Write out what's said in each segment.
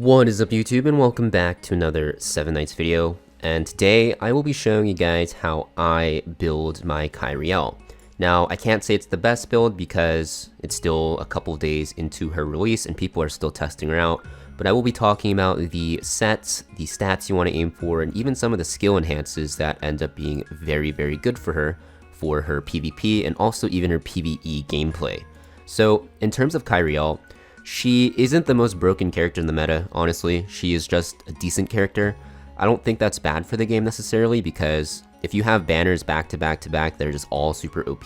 What is up YouTube, and welcome back to another 7 Nights video. And today I will be showing you guys how I build my Kyrielle. Now I can't say it's the best build because it's still a couple days into her release and people are still testing her out, but I will be talking about the sets, the stats you want to aim for, and even some of the skill enhances that end up being very good for her PvP and also even her PvE gameplay. So in terms of Kyrielle, she isn't the most broken character in the meta, honestly. She is just a decent character. I don't think that's bad for the game necessarily, because if you have banners back to back, they're just all super OP,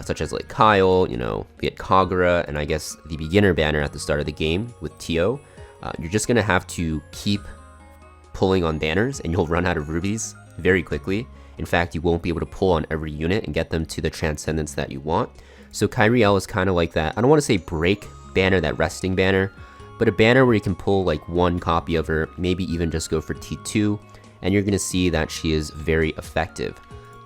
such as like Kyle, you know, we had Kagura, and I guess the beginner banner at the start of the game with Tio. You're just gonna have to keep pulling on banners and you'll run out of rubies very quickly. In fact, you won't be able to pull on every unit and get them to the transcendence that you want. So Kyrielle is kind of like that. I don't want to say break banner, that resting banner, but a banner where you can pull like one copy of her, maybe even just go for T2, and you're going to see that she is very effective.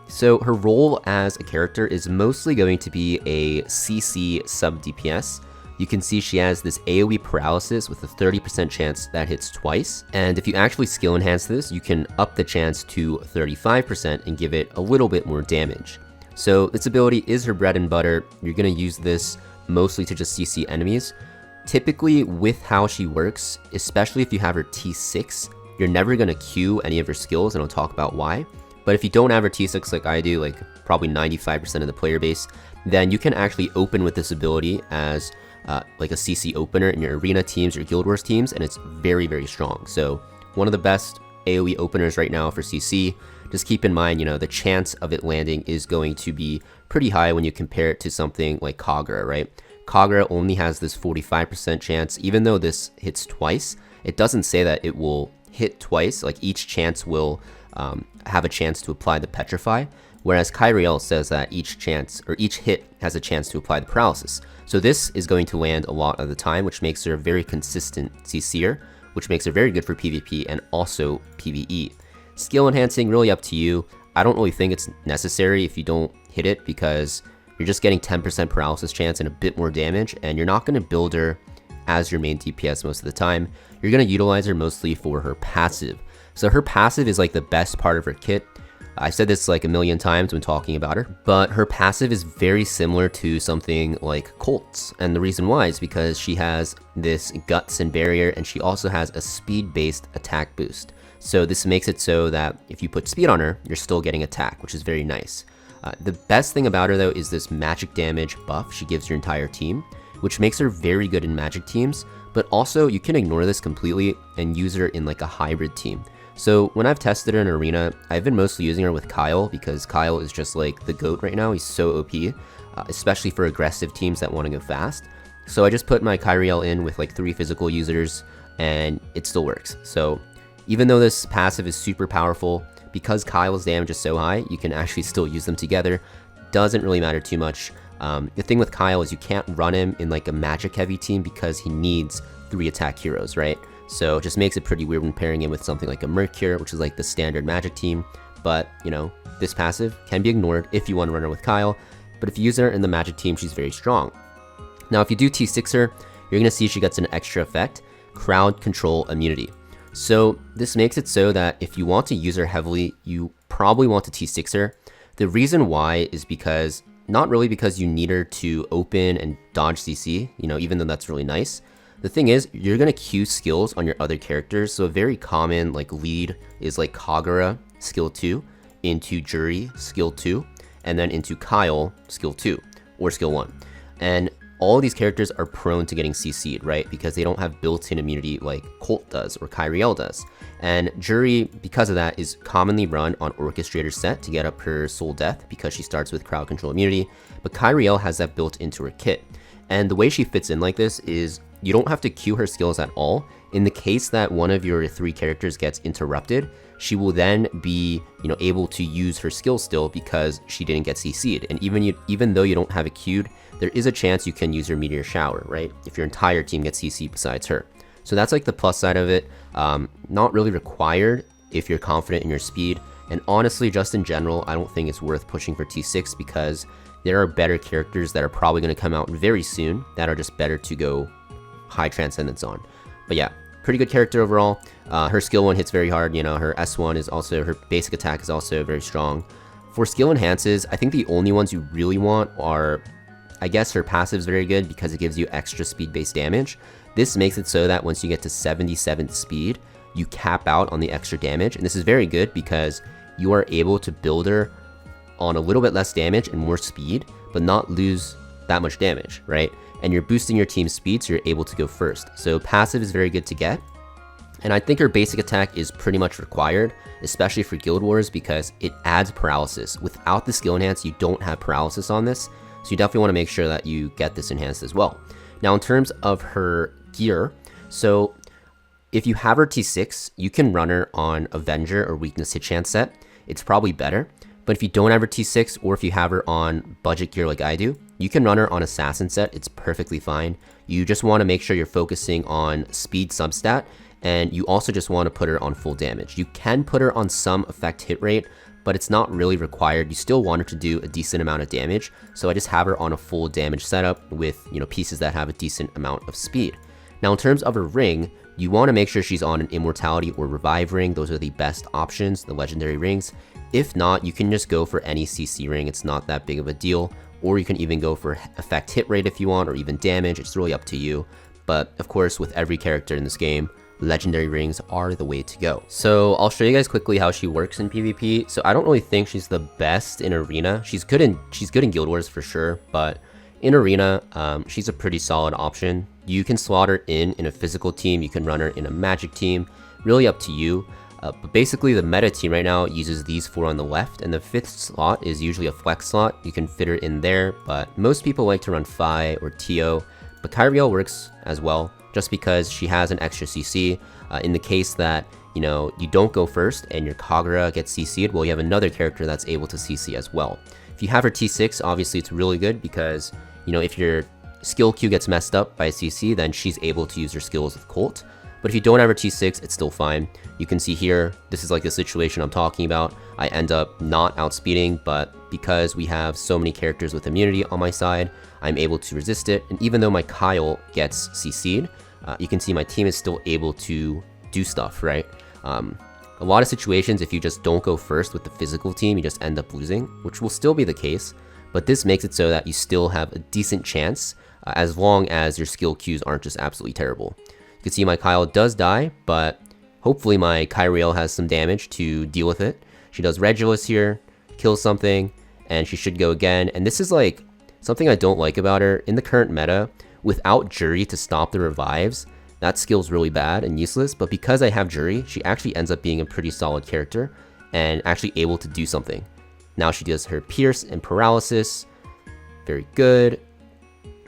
So her role as a character is mostly going to be a CC sub DPS. You can see she has this AoE paralysis with a 30% chance that hits twice, and if you actually skill enhance this, you can up the chance to 35% and give it a little bit more damage. So this ability is her bread and butter. You're going to use this mostly to just CC enemies. Typically with how she works, especially if you have her T6, you're never going to queue any of her skills, and I'll talk about why. But if you don't have her T6 like I do, like probably 95% of the player base, then you can actually open with this ability as like a CC opener in your arena teams, your guild wars teams, and it's very strong. So one of the best AoE openers right now for CC. Just keep in mind, you know, the chance of it landing is going to be pretty high when you compare it to something like Kagura, right? Kagura only has this 45% chance. Even though this hits twice, it doesn't say that it will hit twice. Like each chance will have a chance to apply the petrify, whereas Kyrielle says that each chance or each hit has a chance to apply the paralysis. So this is going to land a lot of the time, which makes her a very consistent CC'er, which makes her very good for PvP and also PvE. Skill enhancing, really up to you. I don't really think it's necessary if you don't hit it, because you're just getting 10% paralysis chance and a bit more damage, and you're not going to build her as your main DPS most of the time. You're going to utilize her mostly for her passive. So her passive is like the best part of her kit. I said this like a million times when talking about her, but her passive is very similar to something like Colt's, and the reason why is because she has this guts and barrier, and she also has a speed-based attack boost. So this makes it so that if you put speed on her, you're still getting attack, which is very nice. The best thing about her though is this magic damage buff she gives your entire team, which makes her very good in magic teams, but also you can ignore this completely and use her in like a hybrid team. So when I've tested her in Arena, I've been mostly using her with Kyle, because Kyle is just like the GOAT right now. He's so OP, especially for aggressive teams that want to go fast. So I just put my Kyrielle in with like 3 physical users and it still works. So even though this passive is super powerful, because Kyle's damage is so high, you can actually still use them together. Doesn't really matter too much. The thing with Kyle is you can't run him in like a magic heavy team because he needs 3 attack heroes, right? So it just makes it pretty weird when pairing him with something like a Mercure, which is like the standard magic team. But, you know, this passive can be ignored if you want to run her with Kyle. But if you use her in the magic team, she's very strong. Now, if you do T6 her, you're going to see she gets an extra effect, crowd control immunity. So this makes it so that if you want to use her heavily, you probably want to T6 her. The reason why is because, not really because you need her to open and dodge CC, you know, even though that's really nice. The thing is, you're going to queue skills on your other characters. So a very common like lead is like Kagura, skill 2, into Jury, skill 2, and then into Kyle, skill 2, or skill 1. And all of these characters are prone to getting CC'd, right? Because they don't have built-in immunity like Colt does or Kyrielle does. And Jury, because of that, is commonly run on Orchestrator set to get up her soul death, because she starts with crowd control immunity. But Kyrielle has that built into her kit. And the way she fits in like this is you don't have to queue her skills at all. In the case that one of your 3 characters gets interrupted, she will then be, you know, able to use her skill still because she didn't get CC'd. And even though you don't have it queued, there is a chance you can use your Meteor Shower, right? If your entire team gets CC'd besides her. So that's like the plus side of it. Not really required if you're confident in your speed. And honestly, just in general, I don't think it's worth pushing for T6, because there are better characters that are probably going to come out very soon that are just better to go high transcendence on. But yeah, pretty good character overall. Her skill 1 hits very hard, you know, her S1 is also, her basic attack is also very strong. For skill enhances, I think the only ones you really want are, I guess her passive is very good because it gives you extra speed-based damage. This makes it so that once you get to 77th speed, you cap out on the extra damage, and this is very good because you are able to build her on a little bit less damage and more speed, but not lose that much damage, right? And you're boosting your team's speed, so you're able to go first. So passive is very good to get. And I think her basic attack is pretty much required, especially for Guild Wars, because it adds paralysis. Without the skill enhance, you don't have paralysis on this, so you definitely want to make sure that you get this enhanced as well. Now, in terms of her gear, so if you have her T6, you can run her on Avenger or Weakness Hit Chance set. It's probably better. But if you don't have her T6, or if you have her on budget gear like I do, you can run her on Assassin set. It's perfectly fine. You just want to make sure you're focusing on speed substat, and you also just want to put her on full damage. You can put her on some effect hit rate, but it's not really required. You still want her to do a decent amount of damage, so I just have her on a full damage setup with, you know, pieces that have a decent amount of speed. Now, in terms of her ring, you want to make sure she's on an Immortality or Revive ring. Those are the best options, the legendary rings. If not, you can just go for any CC ring. It's not that big of a deal. Or you can even go for effect hit rate if you want, or even damage. It's really up to you. But of course, with every character in this game, legendary rings are the way to go. So I'll show you guys quickly how she works in PvP. So I don't really think she's the best in Arena. She's good in Guild Wars for sure, but in Arena, she's a pretty solid option. You can slot her in a physical team. You can run her in a magic team. Really up to you. But basically, the meta team right now uses these 4 on the left, and the 5th slot is usually a flex slot. You can fit her in there, but most people like to run Phi or Tio. But Kyrielle works as well, just because she has an extra CC. In the case that, you know, you don't go first and your Kagura gets CC'd, well, you have another character that's able to CC as well. If you have her T6, obviously it's really good because, you know, if your skill queue gets messed up by CC, then she's able to use her skills with Colt. But if you don't have her T6, it's still fine. You can see here, this is like the situation I'm talking about. I end up not outspeeding, but because we have so many characters with immunity on my side, I'm able to resist it. And even though my Kyle gets CC'd, you can see my team is still able to do stuff, right? A lot of situations, if you just don't go first with the physical team, you just end up losing, which will still be the case. But this makes it so that you still have a decent chance, as long as your skill queues aren't just absolutely terrible. You can see my Kyle does die, but hopefully my Kyrielle has some damage to deal with it. She does Regulus here, kills something, and she should go again. And this is like something I don't like about her. In the current meta, without Jury to stop the revives, that skill's really bad and useless. But because I have Jury, she actually ends up being a pretty solid character and actually able to do something. Now she does her Pierce and Paralysis. Very good.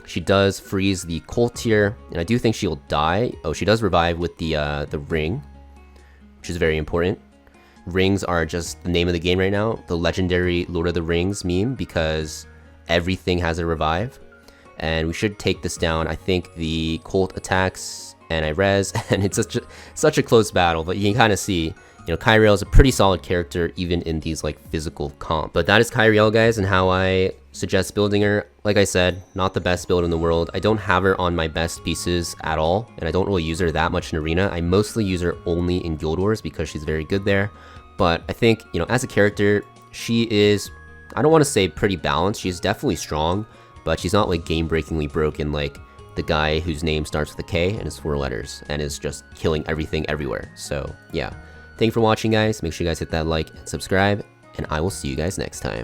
She does freeze the Colt here, and I do think she'll die. Oh, she does revive with the ring, which is very important. Rings are just the name of the game right now. The legendary Lord of the Rings meme, because everything has a revive. And we should take this down. I think the Colt attacks and I res, and it's such a close battle, but you can kind of see, you know, Kyrielle is a pretty solid character even in these like physical comp. But that is Kyrielle, guys, and how I suggest building her. Like I said, not the best build in the world. I don't have her on my best pieces at all, and I don't really use her that much in Arena. I mostly use her only in Guild Wars because she's very good there. But I think, you know, as a character, she is, I don't want to say pretty balanced. She's definitely strong, but she's not like game-breakingly broken like the guy whose name starts with a K and is 4 letters and is just killing everything everywhere. So yeah, thank you for watching, guys. Make sure you guys hit that like and subscribe, and I will see you guys next time.